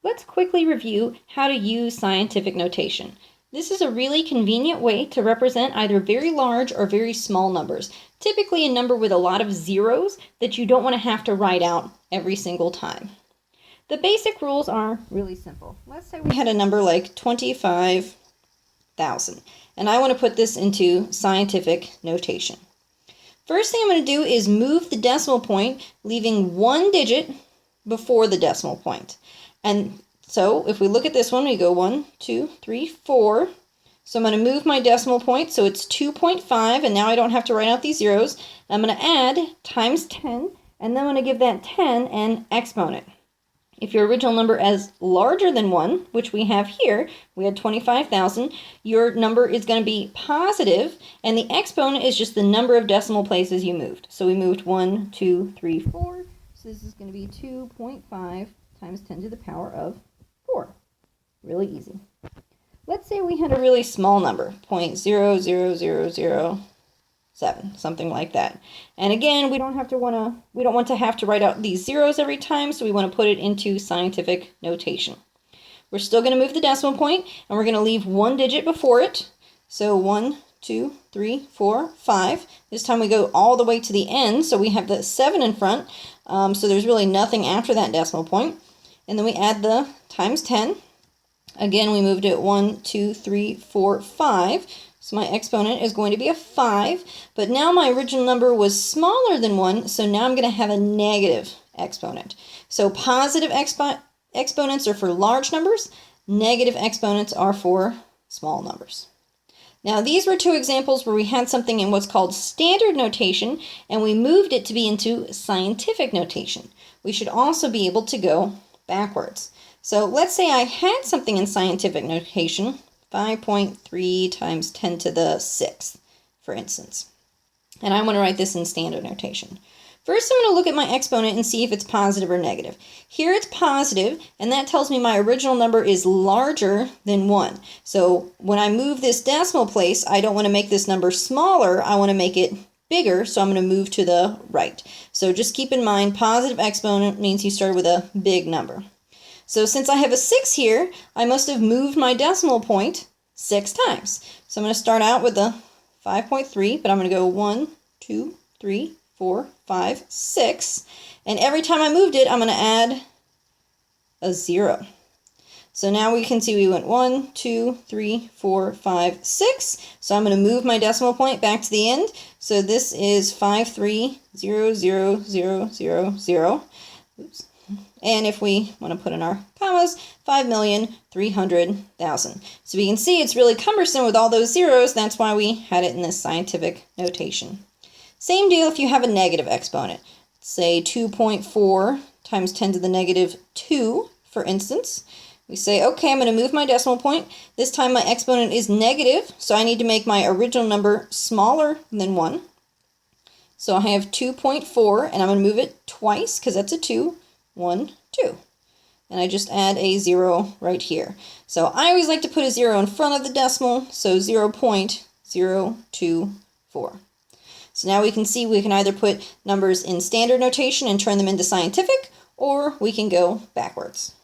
Let's quickly review how to use scientific notation. This is a really convenient way to represent either very large or very small numbers, typically a number with a lot of zeros that you don't want to have to write out every single time. The basic rules are really simple. Let's say we had a number like 25,000, and I want to put this into scientific notation. First thing I'm going to do is move the decimal point, leaving one digit before the decimal point. And so if we look at this one, we go 1, 2, 3, 4. So I'm going to move my decimal point, so it's 2.5, and now I don't have to write out these zeros. I'm going to add times 10, and then I'm going to give that 10 an exponent. If your original number is larger than 1, which we have here, we had 25,000, your number is going to be positive, and the exponent is just the number of decimal places you moved. So we moved 1, 2, 3, 4, so this is going to be 2.5 times 10 to the power of 4. Really easy. Let's say we had a really small number, 0.00007, something like that. And again, we don't want to have to write out these zeros every time, so we want to put it into scientific notation. We're still going to move the decimal point, and we're going to leave one digit before it. So 1, 2, 3, 4, 5. This time we go all the way to the end, so we have the 7 in front, so there's really nothing after that decimal point. And then we add the times 10. Again, we moved it 1, 2, 3, 4, 5. So my exponent is going to be a 5. But now my original number was smaller than 1, so now I'm going to have a negative exponent. So positive exponents are for large numbers. Negative exponents are for small numbers. Now, these were two examples where we had something in what's called standard notation, and we moved it to be into scientific notation. We should also be able to go backwards. So let's say I had something in scientific notation, 5.3 times 10 to the 6th, for instance. And I want to write this in standard notation. First, I'm going to look at my exponent and see if it's positive or negative. Here it's positive, and that tells me my original number is larger than 1. So when I move this decimal place, I don't want to make this number smaller, I want to make it bigger, so I'm going to move to the right. So just keep in mind, positive exponent means you start with a big number. So since I have a 6 here, I must have moved my decimal point 6 times. So I'm going to start out with a 5.3, but I'm going to go 1, 2, 3, 4, 5, 6. And every time I moved it, I'm going to add a 0. So now we can see we went 1, 2, 3, 4, 5, 6. So I'm going to move my decimal point back to the end. So this is 5300000. Oops. And if we want to put in our commas, 5,300,000. So we can see it's really cumbersome with all those zeros. That's why we had it in this scientific notation. Same deal if you have a negative exponent. Say 2.4 times 10 to the negative 2, for instance. We say, okay, I'm going to move my decimal point. This time my exponent is negative, so I need to make my original number smaller than 1. So I have 2.4, and I'm going to move it twice, because that's a 2. 1, 2. And I just add a 0 right here. So I always like to put a 0 in front of the decimal, so 0.024. So now we can see we can either put numbers in standard notation and turn them into scientific, or we can go backwards.